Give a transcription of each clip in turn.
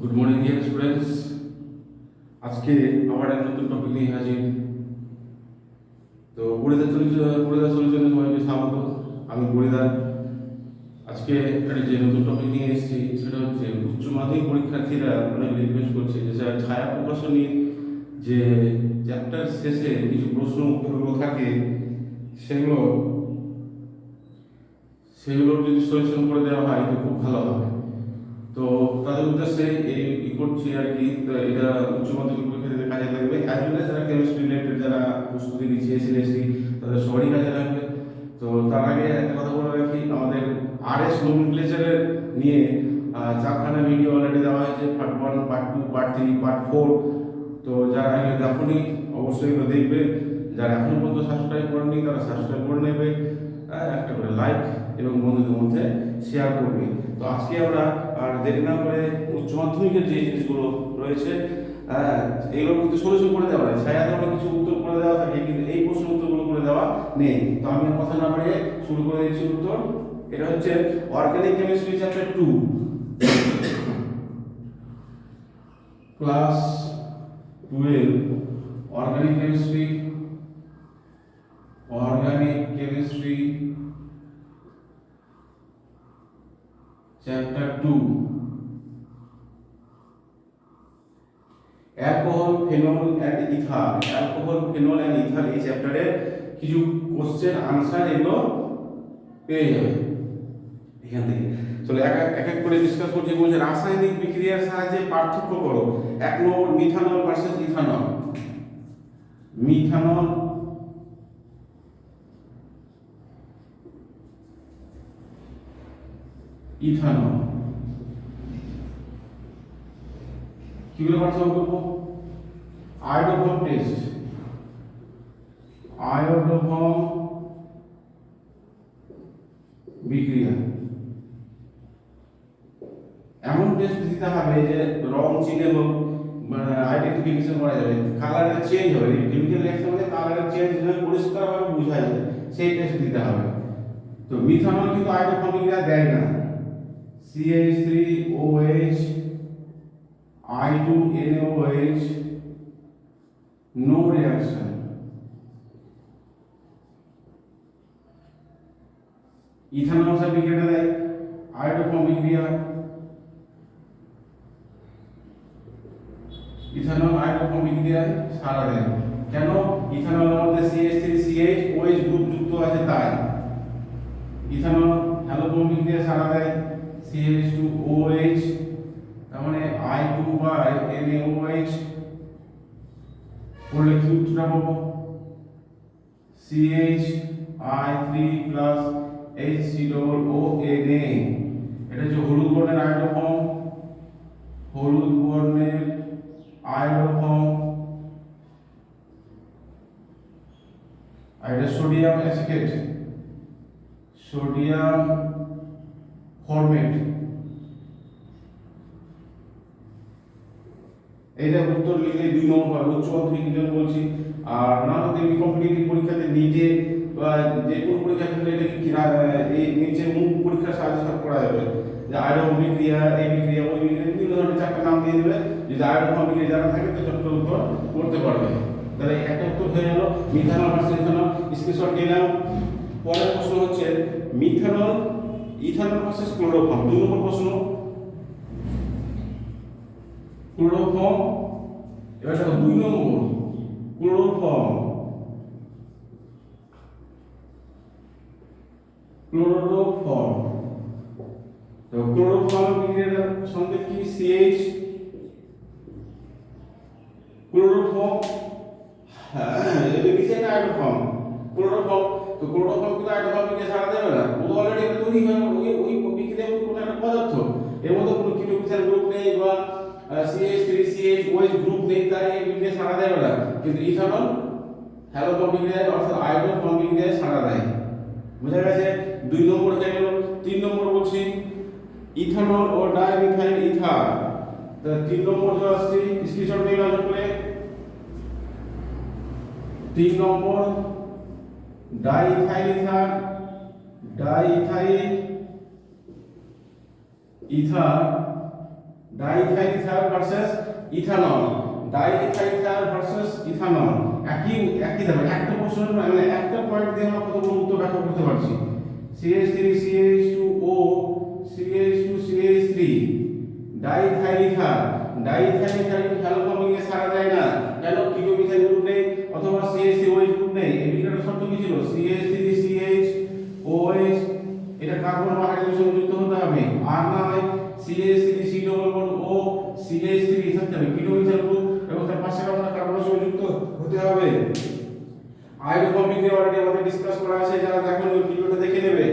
Good morning dear students. আজকে আবার এক নতুন টপিক নিয়ে হাজির। তো পরিদা সলিউশনে সবাইকে স্বাগত। আমি পরিদা। আজকে একটা যে নতুন টপিক নিয়ে এসেছি সেটা হচ্ছে উচ্চ মাধ্যমিক পরীক্ষার্থীরা অনেক রিকোয়েস্ট করছে যে স্যার ছায়া প্রকাশনীর যে চ্যাপ্টার শেষে কিছু প্রশ্ন উত্তরগুলো থাকে সেগুলো সেগুলোর যদি সলিউশন করে দেওয়া হয় তো খুব ভালো হবে। তো তাদের উদ্দেশ্যে এই করছি আর কি। তো এটা উচ্চ মাধ্যমিক পরীক্ষার্থীদের কাজে লাগবে, অ্যাজ ওয়েল এজ যারা কেমিস্ট্রি রিলেটেড যারা প্রস্তুতি নিচ্ছে এসএসসি তাদের সবারই কাজে লাগবে। তো তার আগে একটা কথা বলে রাখি, আমাদের আরএস নোমেনক্লেচারের নিয়ে চারখানা ভিডিও অলরেডি দেওয়া হয়েছে, পার্ট 1, পার্ট 2, পার্ট 3, পার্ট 4। তো যারা এগুলো দেখনি অবশ্যই এগুলো দেখবে। যারা এখনো পর্যন্ত সাবস্ক্রাইব করেনি তারা সাবস্ক্রাইব করে নেবে, একটা করে লাইক এবং বন্ধুদের মধ্যে শেয়ার করবে। তো আজকে আমরা আর দেরি না করে উচ্চ মাধ্যমিকের যে জিনিসগুলো রয়েছে এগুলো কিন্তু সলিউশন করে দেওয়া হয়, ছায়াতে অনেক কিছু উত্তর করে দেওয়া থাকে কিন্তু এই প্রশ্ন উত্তরগুলো করে দেওয়া নেই। তো আমি কথা না বাড়িয়ে শুরু করে দিচ্ছি উত্তর। এটা হচ্ছে organic chemistry chapter 2, class 12, organic chemistry chapter 2, alcohol, phenol and ether. Alcohol, phenol and ether এই চ্যাপ্টারের কিছু কোশ্চেন আনসার এগুলো পেয়ে যাবে এখান থেকে। চলো এক এক করে ডিসকাস করছি। বলছে রাসায়নিক বিক্রিয়ার সাহায্যে পার্থক্য করো। 1 number methanol versus ethanol. Methanol ethanol কিগুলো পার্থক্য করবো? আয়োডোফর্ম টেস্ট, আয়োডোফর্ম বিক্রিয়া। এমন টেস্ট দিতে হবে যে রং চিনে হোক, আইডেন্টিফিকেশন করা যাবে, কালারের চেঞ্জ হবে, কেমিক্যাল রিঅ্যাকশন মানে কালারের চেঞ্জ যেন পরিষ্কারভাবে বোঝা যায় সেই টেস্ট দিতে হবে। তো মিথানল কিন্তু আয়োডোফর্ম বিক্রিয়া দেয় না। CH3OH I2NaOH, no reaction. Ethanol সে বিক্রিয়াটা দেয় আয়োডোফর্ম বিক্রিয়া। ইথানল আয়োডোফর্ম বিক্রিয়ায় সাড়া দেয়। কেন? ইথানলের মধ্যে CH3CH OH গ্রুপ যুক্ত আছে তাই। ইথানল হ্যালোফর্ম বিক্রিয়ায় সাড়া দেয় CH2OH, তার মানে I2/NaOH করলে কি উত্তরটা পাবো? CH3+HCOONA। এটা হচ্ছে হলুদ বর্ণের আয়োডোফর্ম, হলুদ বর্ণের আয়োডোফর্ম। আর এটা সোডিয়াম অ্যাসিটেট, সোডিয়াম ফরমেট। এইটা উত্তর লিখলে 2 নম্বর পাবে। উচ্চ মাধ্যমিকের জন্য বলছি। আর না হলে কম্পিটিটিভ পরীক্ষাতে নিজে বা যে কোনো পরীক্ষা ক্ষেত্রে এটাকে এই নিচে মুখ পরীক্ষার সাহায্যে করা যাবে যে আয়োডোফর্ম বিক্রিয়া, এই বিক্রিয়া, ওই বিক্রিয়া, বিভিন্ন ধরনের চারটা নাম দিয়ে দেবে। যদি আয়োডোফর্ম বিক্রিয়া জানা থাকে তো চট্ট উত্তর করতে পারবে। তাহলে একটা উত্তর হয়ে গেল মিথানল ভার্সেস ইথানল। স্ক্রিনশট নিয়ে নাও। পরের প্রশ্ন হচ্ছে মিথানল ইথানল ভার্সেস ক্লোরোফর্ম। 2 নম্বর প্রশ্ন। ক্লোরোফর্ম, এবার দেখো 2 নম্বর ক্লোরোফর্ম, ক্লোরোফর্ম। তো ক্লোরোফর্ম বিক্রিয়ার সংকেত কি? CH। ক্লোরোফর্ম, হ্যাঁ এটা নিচে একটা আয়োডোফর্ম ক্লোরোফর্ম। তো ক্লোরোফর্ম কিন্তু আয়োডোফর্ম বিক্রিয়া ছাড়া দেবে না, ও তো অলরেডি এটা তৈরি হয় ওই বিক্রিয়া কোনো একটা পদার্থ, এর মধ্যে কোনো কিটোকিসাল গ্রুপ নেই বা CH3CH OH গ্রুপ নেই, তাই এই বিক্রিয়া ছাড়া দেবে না। কিন্তু ইথানল হ্যালোফর্ম বিক্রিয়ায় অর্থাৎ আয়োডোফর্ম বিক্রিয়ায় ছাড়া দেয়। বুঝা গেছে? 2 নম্বর হয়ে গেল। 3 নম্বর বলছি ইথানল ও ডাইমিথাইল ইথার। তো 3 নম্বর যে আসছে স্ক্রিনশট নিয়ে নাও করে। 3 number diethyl ether, diethyl ether diethyl ether versus ethanol, diethyl ether versus ethanol, একই দাম। একটা প্রশ্ন মানে একটা পয়েন্ট দিয়ে আমরা কতগুলো উত্তর ব্যাখ্যা করতে পারছি। CH3 CH2O CH2 CH3 diethyl ether, diethyl ether কিন্তু হ্যালোফর্মিং এ সাড়া দেয় না কেন? কিটোমিথাইল গ্রুপ নেই অথবা CH3OH গ্রুপ নেই। এই বিক্রিয়ার শর্ত কি ছিল? CH3 CH OH এটা কার্বন বা হাইড্রোজেনের সঙ্গে যুক্ত হতে হবে, আর না হয় CH3 C double bond O CH3 থাকতে হবে কিটোমিথাইল গ্রুপ এবং তার পাশে আমরা কার্বনের সঙ্গে যুক্ত হতে হবে। আয়োডোফর্ম বিক্রিয়া অলরেডি আমাদের ডিসকাস করা আছে, যারা দেখেন ওই ভিডিওটা দেখে নেবে।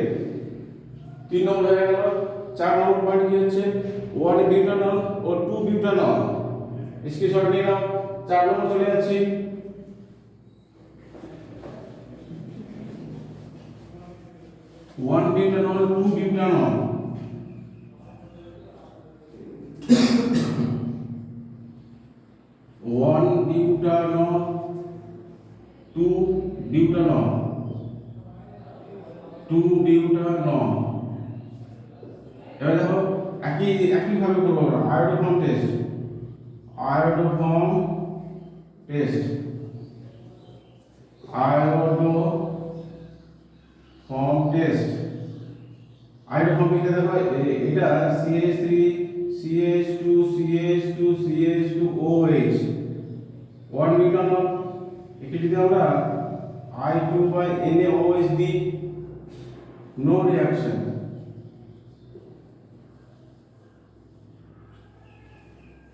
3 নম্বর হয়ে গেল। 4 নম্বর পয়েন্ট কি হচ্ছে? 1 বিউটানল ও 2 বিউটানল। স্ক্রিনশট নিয়ে নাও। 4 নম্বর চলে যাচ্ছি। 1 butanol 2 butanol. 1 butanol 2 butanol 2 butanol. এবার দেখো একই ভাবে করব আমরা iodoform test, iodoform test, iodoform test. Iodoform বিক্রিয়া দেখো এটা CH3 CH2 CH2 CH2OH 1 butanol. একে যদি আমরা I2/NaOH দিই, নো রিঅ্যাকশন।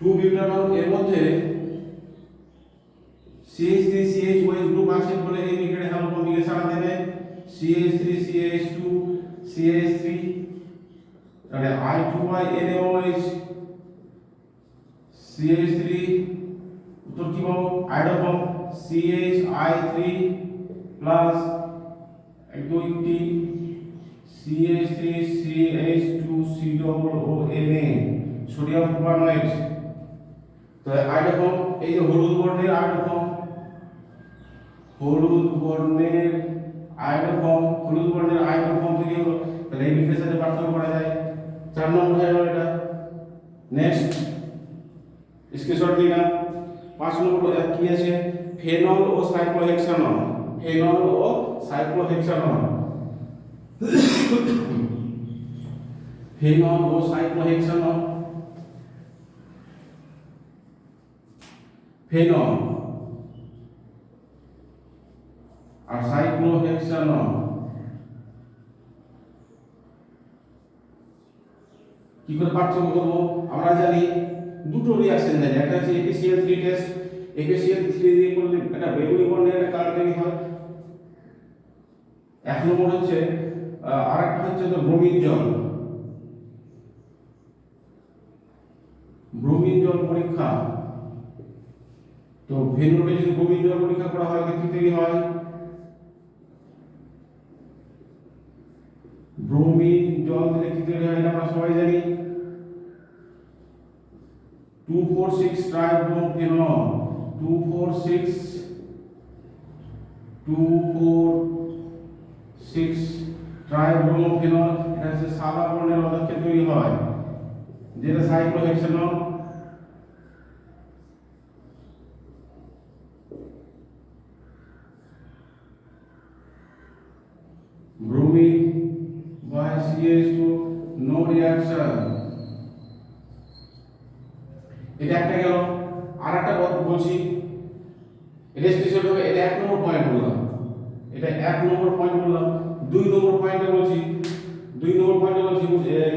2 বিউটানল এর মধ্যে CH3 CH OH গ্রুপ আছে বলে এই বিক্রিয়া হ্যালোফর্মিং এ সাড়া দেবে। CH3 CH2 CH3 তাহলে I2/NaOH CH3 উত্তর কি পাবো? Iodoform CHI3 plus 1 2 3 CH3 CH2 C double O Na sodium propanoate. তো আয়োডোফর্ম এই যে হলুদ বর্ণের আয়োডোফর্ম, হলুদ বর্ণের আয়োডোফর্ম, হলুদ বর্ণের আয়োডোফর্ম তৈরি হলো। তাহলে এই বিক্রিয়ার সাথে পার্থক্য করা যায়। 4 নম্বর হয়ে গেল এটা। নেক্সট স্ক্রিনশট দিই না। 5 নম্বর কি আছে? ফেনল ও সাইক্লোহেক্সানল, ফেনল ও সাইক্লোহেক্সানল, ফেনল ও সাইক্লোহেক্সানল। ফেনল আর সাইক্লোহেক্সানল কি করে পার্থক্য করব? আমরা জানি দুটো রিঅ্যাকশন জানি, একটা হচ্ছে APCl3 টেস্ট। APCl3 দিয়ে করলে এটা বেগুনি বর্ণের একটা কালার তৈরি হয়। 1 নম্বর হচ্ছে আরেকটা হচ্ছে তো ব্রোমিন জল, ব্রোমিন জল পরীক্ষা। তো ভেনলকে যদি ব্রোমিন জল পরীক্ষা করা হয় কি তৈরি হয়? ব্রোমিন জল দিলে কি তৈরি হয় আমরা সবাই জানি, 2,4,6 ট্রাইব্রোমোফেনল, 2,4,6 ট্রাইব্রোমোফেনল। এটা হচ্ছে সাদা বর্ণের পদার্থ তৈরি হয় যেটা cyclohexanol. Bromine by CH2 no reaction। এটা একটা গেল। আরেকটা বলছি, এটা স্পেশাল হবে। এটা 1 নম্বর পয়েন্ট বললাম, এটা 1 নম্বর পয়েন্ট বললাম। 2 নম্বর পয়েন্টে বলছি, 2 নম্বর পয়েন্টে বলছি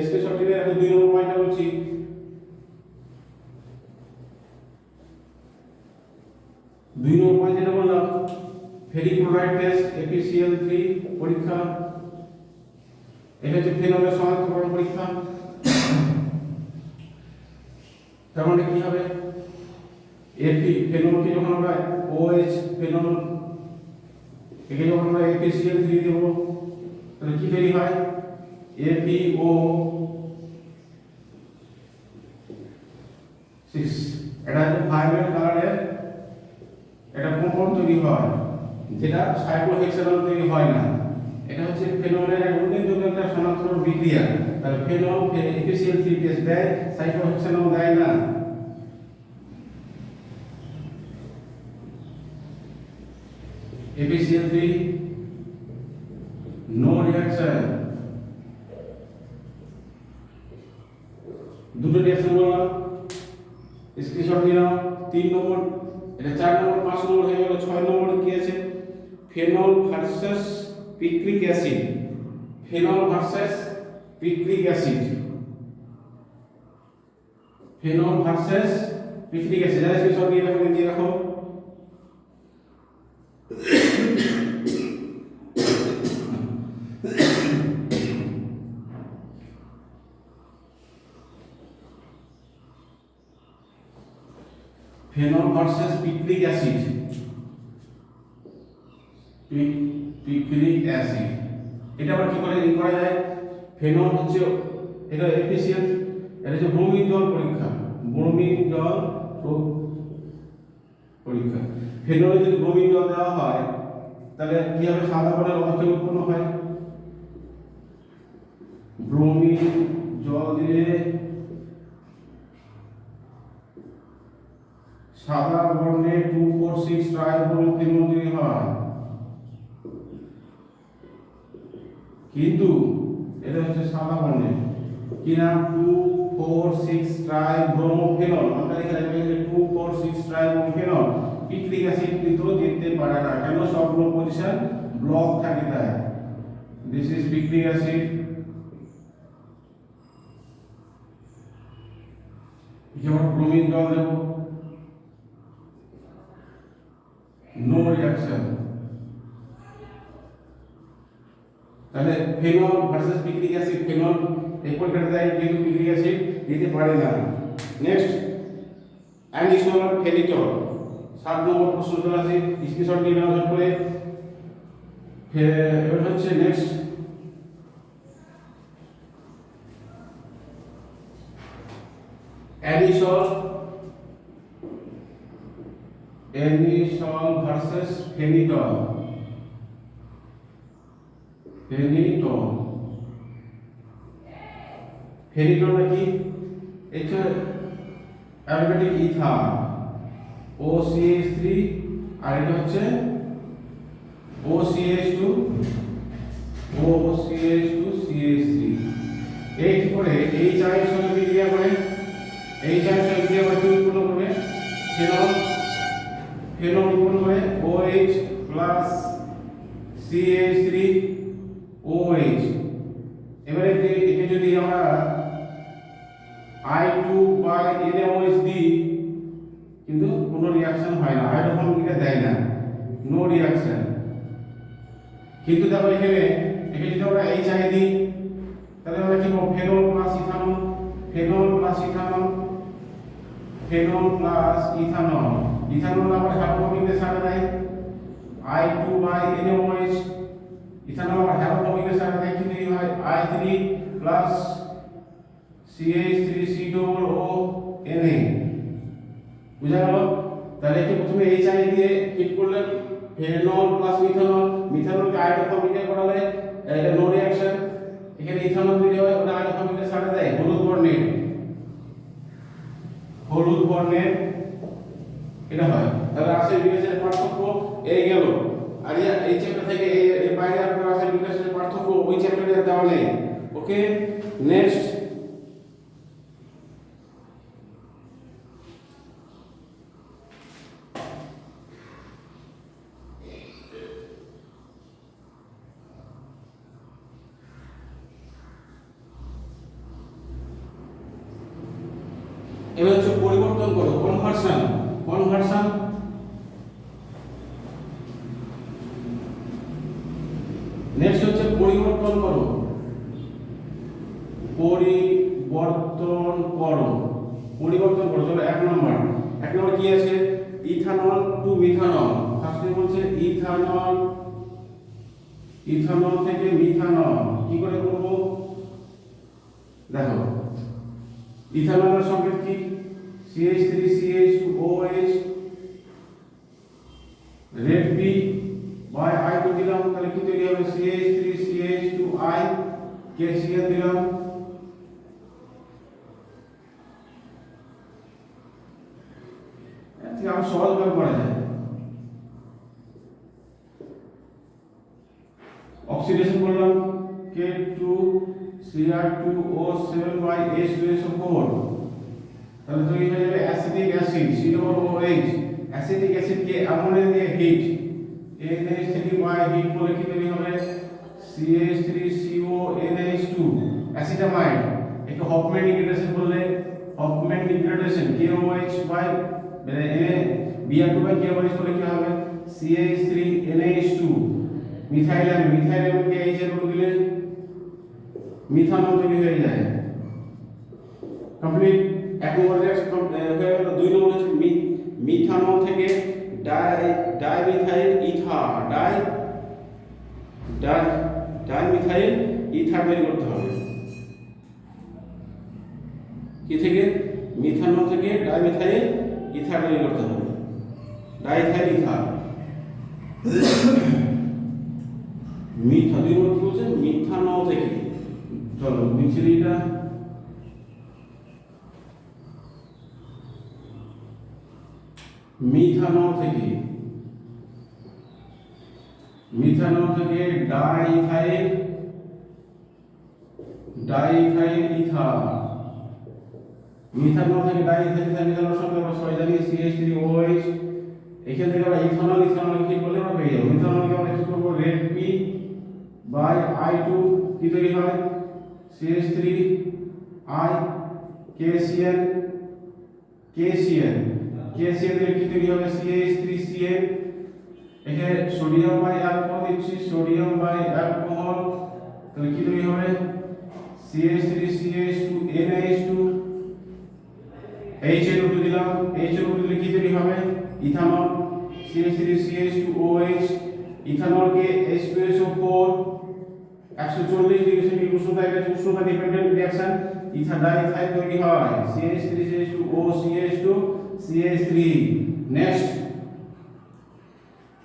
স্পেশাল দিলে এখন 2 নম্বর পয়েন্টে বলছি। 2 নম্বর পয়েন্ট যেটা বললাম ফেরিক ক্লোরাইড টেস্ট, APCl3 পরীক্ষা। এটা হচ্ছে ফেনলের শনাক্তকরণ পরীক্ষা। তার মানে কি হবে? ফেনলকে যখন আমরা OH ফেনল একে যখন আমরা APCl3 দেব তাহলে কি তৈরি হয়? APO6। এটা হচ্ছে ভায়োলেট কালারের এটা কম্পাউন্ড তৈরি হয় যেটা সাইক্লোহেক্সানল তৈরি হয় না। এটা হচ্ছে ফেনলের উল্লেখযোগ্য একটা শনাক্তকরণ বিক্রিয়া। তাহলে ফেনল এফিসিএল 3 দেয়, সাইক্লোহেক্সানল দেয় না। FeCl3 no reaction. দুটো রিঅ্যাকশন বললাম, স্ক্রিনশট নিলাম। 3 নম্বর, এটা 4 নম্বর, 5 নম্বর হয়ে গেল। 6 নম্বরে কি আছে? Phenol versus picric acid. Phenol versus picric acid. Phenol versus picric acid. Screenshot দিয়ে রাখো। Phenol versus picric acid. Picric acid এটা আবার কি করে করা যায়? ফেনল হচ্ছে এটা এফিসিয়েন্ট, এটা হচ্ছে ব্রোমিন জল পরীক্ষা। ব্রোমিন জল পরীক্ষা। ফেনলে যদি ব্রোমিন জল দেওয়া হয় তাহলে কি হবে? সাদা বর্ণের অণু উৎপন্ন হয়। ব্রোমিন জল দিলে সাদা বর্ণে 2,4,6 ট্রাইব্রোমোফেনল তৈরি হয়। কিন্তু এটা হচ্ছে সাদা বর্ণে কি নাম? 2,4,6 ট্রাইব্রোমোফেনল। আমরা এখানে 2,4,6 ট্রাইব্রোমোফেনল। পিক্রিক অ্যাসিড কিন্তু দিতে পারে না, কেন? সবগুলো পজিশন ব্লক থাকে তাই। This is picric acid. যেমন ব্রোমিন জল দেব, নো রিঅ্যাকশন। তাহলে phenol versus picric acid, phenol এই পরীক্ষাটা দেয় কিন্তু পিক্রিক অ্যাসিড দিতে পারে না। নেক্সট অ্যানিসোল ফেনিটল। 7 নম্বর প্রশ্ন চলে আসে, স্ক্রিনশট নিয়ে নেওয়া করে। এবার হচ্ছে নেক্সট অ্যানিসোল ভার্সেস ফেনিটল। ফেনিটলটা কি? এটা অ্যারোমেটিক ইথার OCH3, আর এটা হচ্ছে OCH2 CH3। এই কি করে? এই চারের সঙ্গে বিক্রিয়া করে, এই চারের সঙ্গে বিক্রিয়া করে কি উৎপন্ন করবে? ফেনল উৎপন্ন করে OH প্লাস CH3 OH। এবারে একে যদি আমরা I2/NaOH দিই কিন্তু কোনো রিঅ্যাকশন হয় না, হাইড্রোফোবিকটা দেয় না, নো রিঅ্যাকশন। কিন্তু দেখো এখানে যদি আমরা HI দিই তাহলে আমরা কি পাবো? Phenol plus ethanol, phenol plus ethanol, phenol plus ethanol. Ethanol আবার হাইড্রোফোবিকদের সাথে দেয় I2/NaOH। ইথানল আবার হাইড্রোফোবিকদের সাথে দেয় কি তৈরি হয়? I3 plus CH3COONA। বুঝা গেল? তাহলে কি প্রথমে HI দিয়ে হিট করলেন, ফেনল প্লাস মিথানল, মিথানলকে হাইড্রোফোবিকে করালে এটা নো রিঅ্যাকশন। এখানে ইথানল তৈরি হয়, ওটা হাইড্রোফোবিকে সাথে দেয় হলুদ বর্ণের এটা হয়। তাহলে আসে বিকাশের পার্থক্য এই গেল। আর এই চ্যাপ্টার থেকে এই বাইরে আপনার আসে বিকাশের পার্থক্য ওই চ্যাপ্টারে দেওয়া নেই। ওকে, নেক্সট এবার হচ্ছে পরিবর্তন করো, কনভার্সন। নেক্সট হচ্ছে পরিবর্তন করো। চলো 1 নম্বর কি আছে? Ethanol to methanol. ফার্স্টে বলছে ইথানল থেকে মিথানল কি করে করব? দেখো ইথানলের সংকেত কি? CH3CH2OH। রেড P/I2 দিলাম, তাহলে কি তৈরি হবে? CH3 KCl দিলাম, ঠিক আমি সহজভাবে করা যায়। অক্সিডেশন করলাম K2Cr2O7 তাহলে তৈরি হয়ে যাবে অ্যাসিটিক অ্যাসিড COOH। অ্যাসিটিক অ্যাসিডকে অ্যামোনিয়া দিয়ে হিট NH3 হিট করলে কি তৈরি হবে CH3CONH2 অ্যাসিটামাইড। একে হফম্যান ডিগ্রেডেশন করলে হফম্যান ডিগ্রেডেশন KOH মানে Br2KOH করলে কি হবে CH3NH2 মিথাইলামিনকে H এর উপর দিলে মিথানল তৈরি হয়ে যায়। কমপ্লিট। এক নম্বর হয়ে গেল। দুই নম্বর হচ্ছে মিথানল থেকে ডাইমিথাইল ইথার তৈরি করতে হবে। কি থেকে? মিথানল থেকে ডাইমিথাইল ইথার তৈরি করতে হবে, ডাইথাইল ইথার। দুই নম্বর কি বলছে? মিথানল থেকে, চলো মিথিলিটা মিথানল থেকে ডাইথাইল ইথার। মিথানল থেকে ডাইথাইল ইথার মিথানল সঙ্গে আমরা সবাই জানি CH3OH। এখান থেকে আমরা ইথানল কি করলে আমরা পেয়ে যাবো। মিথানলকে আমরা কি করবো? রেড পি বাই I2 কি তৈরি হয় CH3I KCl দিলে কি তৈরি হবে CH3Cl। এখানে সোডিয়াম বাই অ্যালকোহল দিচ্ছি, সোডিয়াম বাই অ্যালকোহল, তাহলে কি তৈরি হবে CH3CH2NH2। H এর উপর দিলাম, H এর উপর দিলে কি তৈরি হবে ethanol CH3CH2OH। ইথানলকে H2SO4 140 degree centigrade উষ্ণতা, এটা উষ্ণতা ডিপেন্ডেন্ট রিঅ্যাকশন। ডাইথাইল তৈরি হয় CH3CH2OCH2 CH3। Next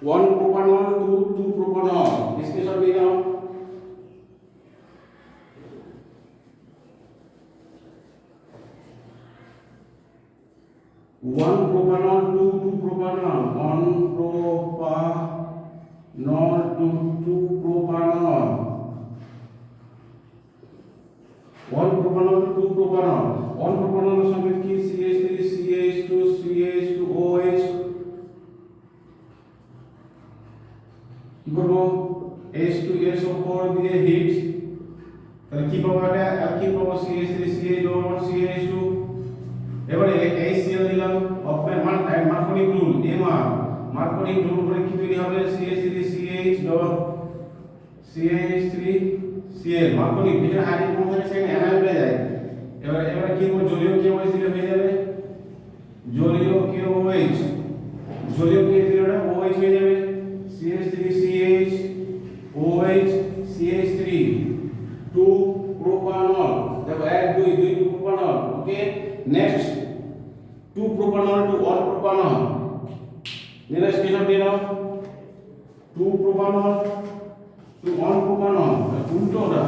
1 propanol to 2 propanol discussion দিয়ে নাও। 1 propanol to 2 propanol 1 propanol to 2 propanol 1 propanol to 2 propanol 1 propanol এর সঙ্গে কি CH3CH2CH2OH কি করব H2SO4 দিয়ে হিট, তাহলে কি পাবো? এটা অ্যালকিন পাবো CH3CH2CH2। এবারে HCl দিলাম, অফেন মার্কোনিক রুল MR মার্কোনিক রুল করে কি তৈরি হবে CH3CH মার্কোনিক। যেখানে হাইড্রোজেন কম থাকে সেখানে অ্যানায়ন হয়ে যায়। এবারে কি করব? জলীয় KOH দিলে হয়ে যাবে জলীয় KOH। জলীয় কে দিলে ওটা OH হয়ে যাবে CH3CH OH CH3 2 propanol। দেখো 1 2 2 propanol। Okay, next 2 propanol to 1 propanol। Next কি হবে? নাও 2 propanol to 1 propanol, উল্টোটা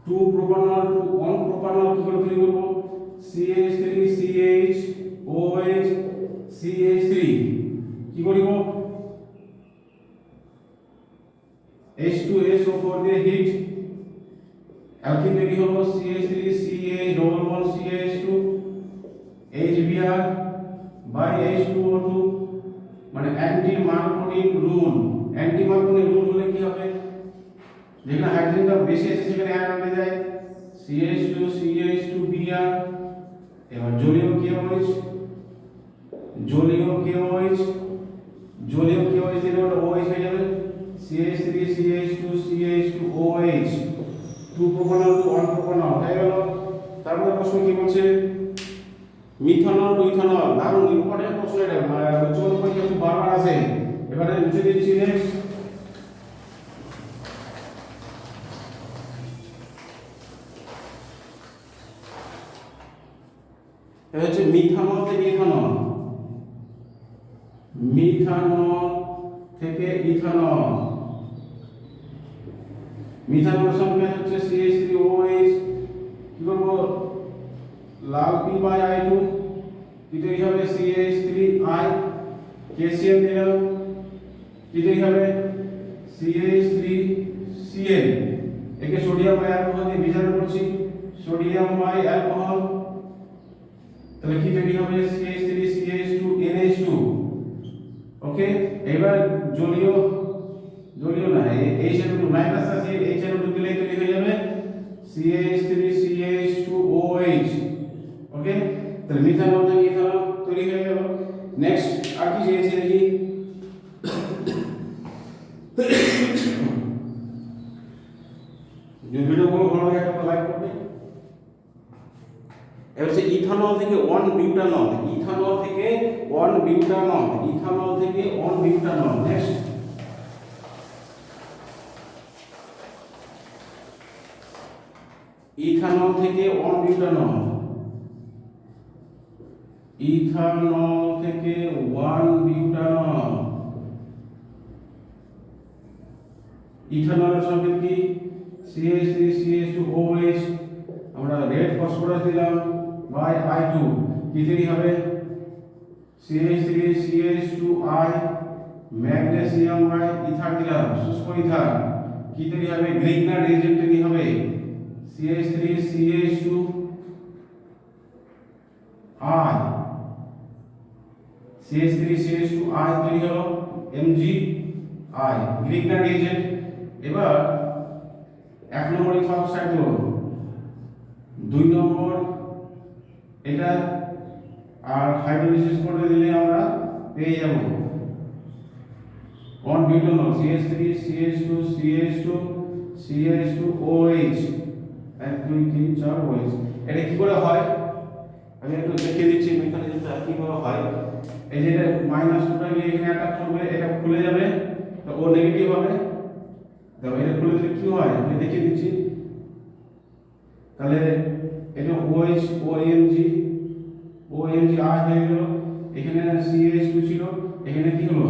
2 propanol to 1 propanol কি করে তৈরি করব CH3CH OH CH3 কি করব H2SO4 দিয়ে হিট, অ্যালকিন তৈরি হলো CH3CH double bond CH2 HBr by H2O2 মানে অ্যান্টি মার্কোনিক রুল। অ্যান্টি মার্কোনিক রুল হলে কি হবে? যেখানে হাইড্রোজেনটা বেশি আছে সেখানে আয়ন হয়ে যায় CH2CH2Br। এবার জলীয় KOH দিলে ওটা OH হয়ে যাবে CH3CH2CH2OH 2 propanol to 1 propanol হয়ে গেল। তারপরে প্রশ্ন কি বলছে? Methanol to ethanol. দারুণ ইম্পর্টেন্ট প্রশ্ন এটা, উচ্চমান পরীক্ষা খুব বারবার আসে। এবারে লিখে দিচ্ছি নেক্সট। এটা হচ্ছে মিথানল থেকে ইথানল ইথানল। মিথানল সংকেত হচ্ছে CH3OH, কি করব লাল P/I2 কি তৈরি হবে CH3I, ক্যালসিয়াম দিলাম কি তৈরি হবে CH3Cl, একে সোডিয়াম বাই অ্যালকোহল দিয়ে বিজারণ করছি, সোডিয়াম বাই অ্যালকোহল, তাহলে কি তৈরি হবে CH3CH2NH2। ওকে, এবার জলীয় না HNO2 মাইনাস আছে, HNO2 দিলে তৈরি হয়ে যাবে CH3CH2OH। ওকে, তাহলে মিথানল থেকে ইথানল তৈরি হয়ে গেল। নেক্সট আর কি চেয়েছি দেখি, ভিডিওগুলো ভালো লাগে একটা লাইক করবে। এবার হচ্ছে ইথানল থেকে 1 বিউটানল, ইথানল থেকে 1 বিউটানল, ইথানল থেকে 1 বিউটানল। নেক্সট ইথানল থেকে 1 বিউটানল, ইথানল থেকে 1 বিউটানল। ইথানলের সংকেত কি CH3CH2OH, আমরা রেড ফসফরাস দিলাম বাই I2 কি তৈরি হবে CH3CH2I, ম্যাগনেসিয়াম বাই ইথার দিলাম শুষ্ক ইথার কি তৈরি হবে গ্রিগনার রিজেন্ট তৈরি হবে CH3CH2I, CH3CH2I তৈরি হলো MgI, গ্রিগনার রিজেন্ট। এবার 1 নম্বর ইথানল অক্সাইড দিল, 2 নম্বর এটা, আর হাইড্রোলাইসিস করে দিলে আমরা পেয়ে যাব 1 বিউটানল CH3CH2CH2CH2OH 1 2 3 4 OH। এটা কি করে হয় আমি একটু দেখিয়ে দিচ্ছি মেকানিজমটা কিভাবে হয়। এই যে -2টা গিয়ে এখানে অ্যাটাক করবে, এটা খুলে যাবে, তো ও নেগেটিভ হবে। দেখো এটা খুলে দিলে কি হয় আমি দেখিয়ে দিচ্ছি। তাহলে এটা OH OMG আর হয়ে গেল, এখানে CH2 ছিল, এখানে কি হলো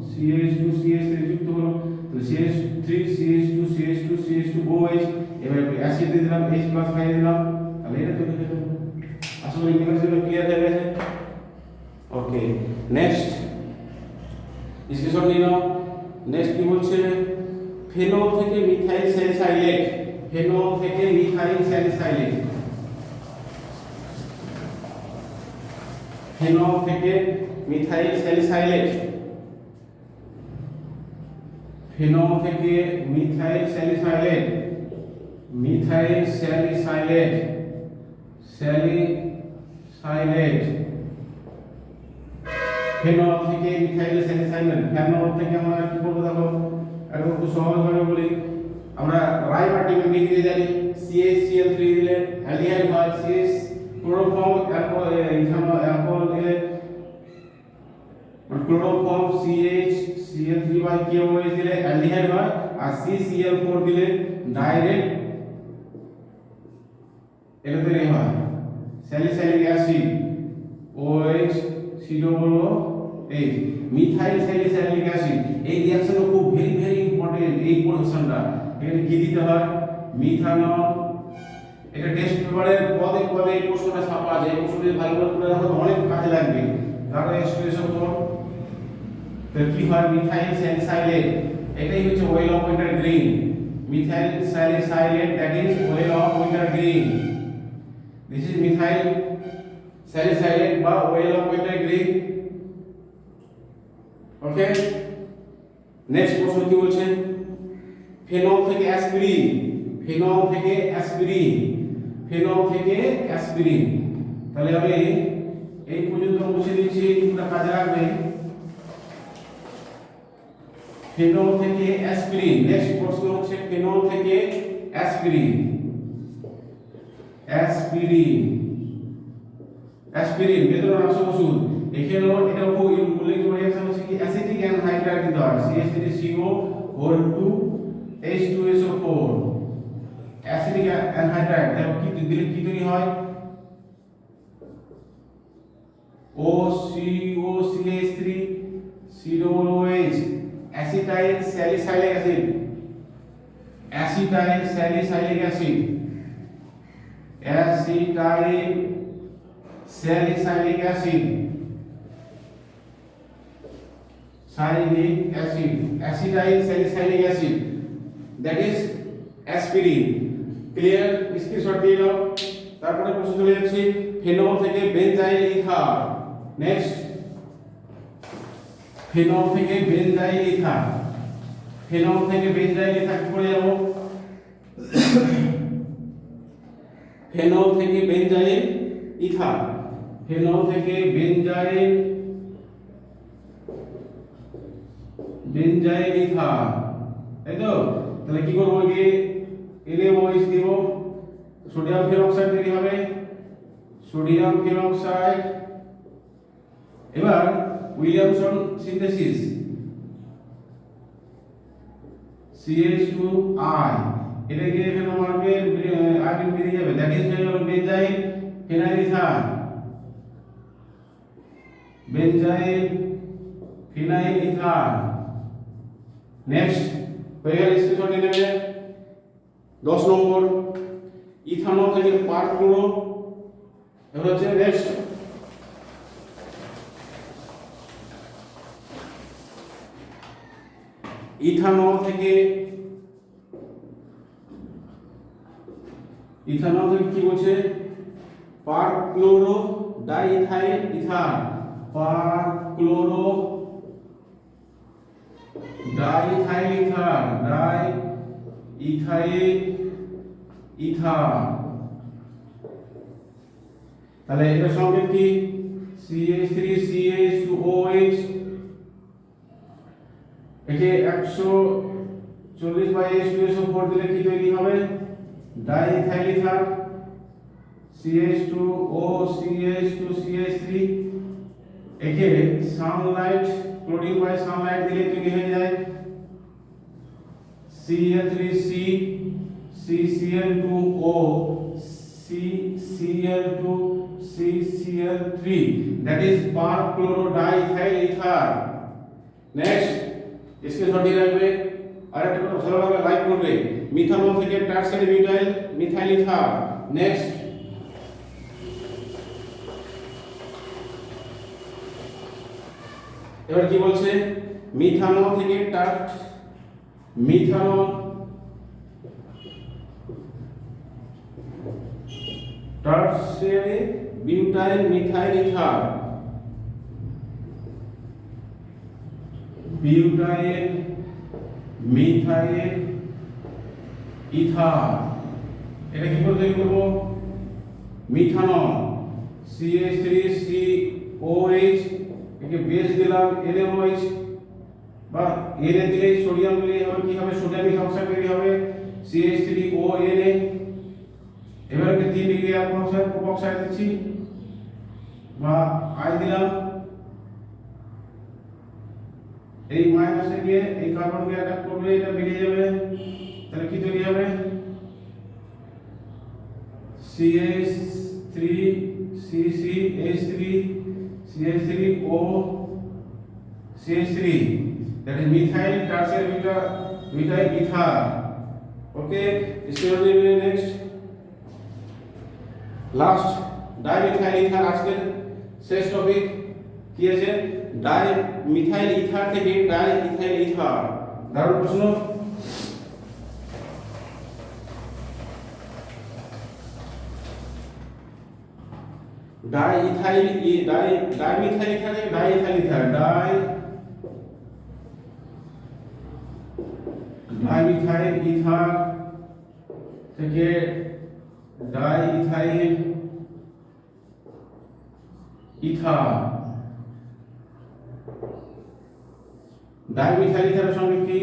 CH2 CH3 যুক্ত হলো, তো CH3 CH2 CH2 CH2OH। এবার অ্যাসিড দিয়ে দিলাম H+ খাইয়ে দিলাম, তাহলে এটা তৈরি হয়ে গেল। আশা করি মেকানিজম ক্লিয়ার হয়ে গেছে। ওকে, নেক্সট স্ক্রিনশট নিয়ে নাও। নেক্সট কি বলছে ফেনল থেকে মিথাইল স্যালিসাইলেট, ফেনল থেকে মিথাইল স্যালিসাইলেট, ফেনল থেকে মিথাইল স্যালিসাইলেট, ফেনল থেকে methyl salicylate, methyl salicylate, salicylate, phenol থেকে মিথাইল স্যালিসাইলেট। ফেনল থেকে আমরা কি করব দেখো একদম খুব সহজভাবে বলি, আমরা রাইমার্টিন ডিগ্রি জানি CH_Cl3 দিলে অ্যালডিহাইড হয়, CH ক্লোরোফর্ম ইথানল অ্যালকোহল দিলে ক্লোরোফর্ম CH_Cl3/KOH দিলে অ্যালডিহাইড হয়, আর CCl4 দিলে ডাইরেক্ট এটা তৈরি হয় salicylic acid OH COOH, methyl salicylic acid. এই রিঅ্যাকশনটা খুব ভেরি ইম্পর্টেন্ট, এই পোরশনটা। এখানে কি দিতে হয় মিথানল, এটা টেস্ট পেপারের পদে পদে এই প্রশ্নটা ছাপা আছে, এই প্রশ্নটা ভালো করে পড়ে রাখো তো অনেক কাজে লাগবে। কারণ এক্সপ্রেশন তো কি হয় মিথাইল স্যালিসাইলেট, এটাই হচ্ছে oil of wintergreen, methyl salicylate that is oil of wintergreen, this is methyl salicylate বা oil of wintergreen. Okay, next প্রশ্ন কি বলছে ফেনল থেকে অ্যাসপিরিন, ফেনল থেকে অ্যাসপিরিন, ফেনল থেকে অ্যাসপিরিন। তাহলে আমি এই পর্যন্ত মুছে দিচ্ছি, তোমরা কাজে রাখবে। ফেনল থেকে অ্যাসপিরিন, নেক্সট প্রশ্ন হচ্ছে ফেনল থেকে অ্যাসপিরিন, অ্যাসপিরিন, অ্যাসপিরিন বেদনানাশক ওষুধ। এখানেও এটা খুব উল্লেখযোগ্য রিঅ্যাকশন হচ্ছে কি অ্যাসিটিক অ্যানহাইড্রাইড দিতে হয় CH3CO2H2SO4, অ্যাসিটিক অ্যানহাইড্রাইড দেখো কি দিলে কি তৈরি হয় OCOCH3COOH, acid acetyl salicylic acid, acetyl salicylic acid, acetyl salicylic acid, সাইলিক acid, acetyl salicylic acid, that is aspirin. Clear? Screenshot দিয়ে নাও। তারপরে প্রশ্ন চলে যাচ্ছে ফেনল থেকে বেনজাইল ইথার। নেক্সট, ফেনল থেকে বেনজাইল ইথার, ফেনল থেকে বেনজাইল ইথার কি করে যাব? ফেনল থেকে বেনজাইল ইথার, ফেনল থেকে বেনজাইল, বেনজাইল ইথার, তাই তো? তাহলে কি করব? কি NaOH দিব, সোডিয়াম ফেরোক্সাইড তৈরি হবে, সোডিয়াম ফেরোক্সাইড। এবার উইলিয়ামসন সিনথেসিস, CH2I, এটাকে এখানে মারবে, আয়োডিন বেরিয়ে যাবে, দ্যাট ইজ হলো benzyl phenyl ether, benzyl phenyl ether. Next হয়ে গেল, স্ক্রিনশট নিয়ে নেবে। 10 নম্বর, ইথানল থেকে পারক্লোরো। এবার হচ্ছে নেক্সট, ইথানল থেকে, ইথানল থেকে কি বলছে? পারক্লোরো diethyl ether, পারক্লোরো diethyl ether, diethyl ether. তাহলে এটার সঙ্গে কি? CH3CH2OH, একে 140/H2SO4 দিলে কি তৈরি হবে? Diethyl ether, CH2O CH2CH3। একে সানলাইট, ক্লোরিন বাই সানলাইট দিলে তৈরি হয়ে যায় Cl3C CCl2O CCl2 CCl3, that is perchlorodiethyl ether. Next, इसके সঠিক রাখবে। আর একটা কথা ভালো লাগবে লাইক করবে। মিথানল থেকে tertiary butyl methyl ether. Next, এবার কি বলছে? মিথানল থেকে methanol tertiary butyl methyl ether, butyl methyl ether. এটা কি করে তৈরি করব? মিথানল CH3COH, একে বেস দিলাম NaOH, বা Na দিলে সোডিয়াম দিলে হবে কি হবে? সোডিয়াম অক্সাইড তৈরি হবে CH3ONa। এবারে 3 ডিগ্রি অক্সাইড দিচ্ছি, বা I দিলাম, এই মাইনাসে গিয়ে এই কার্বনকে অ্যাটাক করবে, এটা বেরিয়ে যাবে। তাহলে কি তৈরি হবে? CH3CCH3 CH3O CH3, that is methyl tertiary butyl ether. Okay, next last dimethyl ether. আজকের শেষ টপিক কি আছে? ডাইমিথাইল ইথার থেকে ডাইইথাইল ইথার। দারুণ প্রশ্ন। ডাইমিথাইল ইথার থেকে ডাইইথাইল ইথার, ডাইমিথাইল ইথার থেকে ডাইইথাইল ইথার। ডাইমিথাইল ইথারের সঙ্গে কি?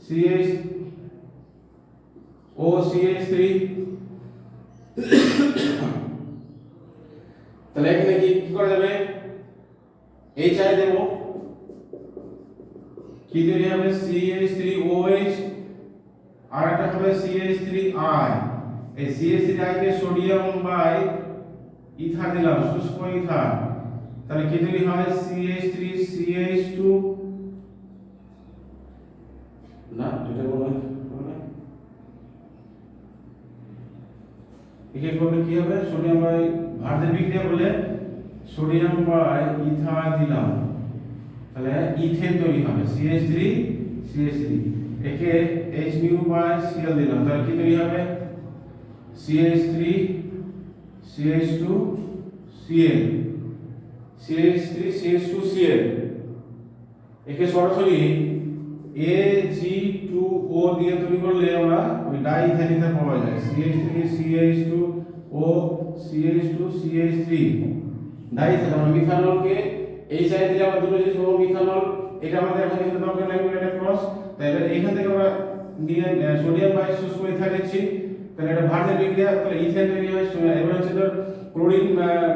CH2O CH3। তাহলে এখানে কি করা যাবে? HI দেব, কি তৈরি হবে? CH3OH, আর একটা হবে CH3I। এই CH3I K sodium by ether দিলাম, শুষ্ক ইথার। তাহলে কি তৈরি হয়? CH3CH2 একে করলে কি হবে, সোডিয়াম বাই ভারদের বিক্রিয়া করলে সোডিয়াম বাই ইথার দিলাম, তাহলে ইথেন তৈরি হবে CH3 CH3, একে H বাই Cl দিলাম, তাহলে কি তৈরি হবে CH3 CH2 Cl, CH3 CH2 Cl, একে সরাসরি Ag2O দিয়ে তৈরি করলে আমরা ওই ডাইইথাইল ইথার পাওয়া যায়, CH3 CH2O CH2 CH3 diethyl. আমরা মিথানলকে এই সাইড দিলে আমরা দুটো জিনিস পাবো, মিথানল এটা আমাদের এখন এখানে দরকার নাই, এটা ক্রস, তাই এবার এইখান থেকে আমরা নিয়ে সোডিয়াম বাই শুষ্ক ইথার দিচ্ছি, তাহলে এটা ভার্নের বিক্রিয়া, তাহলে ইথেন তৈরি হয়। এবার হচ্ছে ধর ক্লোরিন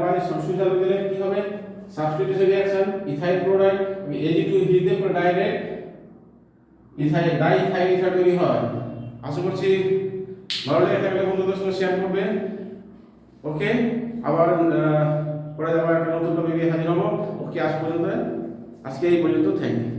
বাই সুইচ আলো দিলে কি হবে, substitution reaction, ethyl chloride Ag2 heat দিয়ে পুরো ডাইরেক্ট ইথাইল ডাইইথাইল ইথার তৈরি হয়। আশা করছি ভালো লেগে থাকলে বন্ধুদের সঙ্গে শেয়ার করবে। ওকে, আবার পরে আবার একটা নতুন টপিকে হাজির হবো। ওকে, আজ পর্যন্ত, আজকে এই পর্যন্ত, থ্যাংক ইউ।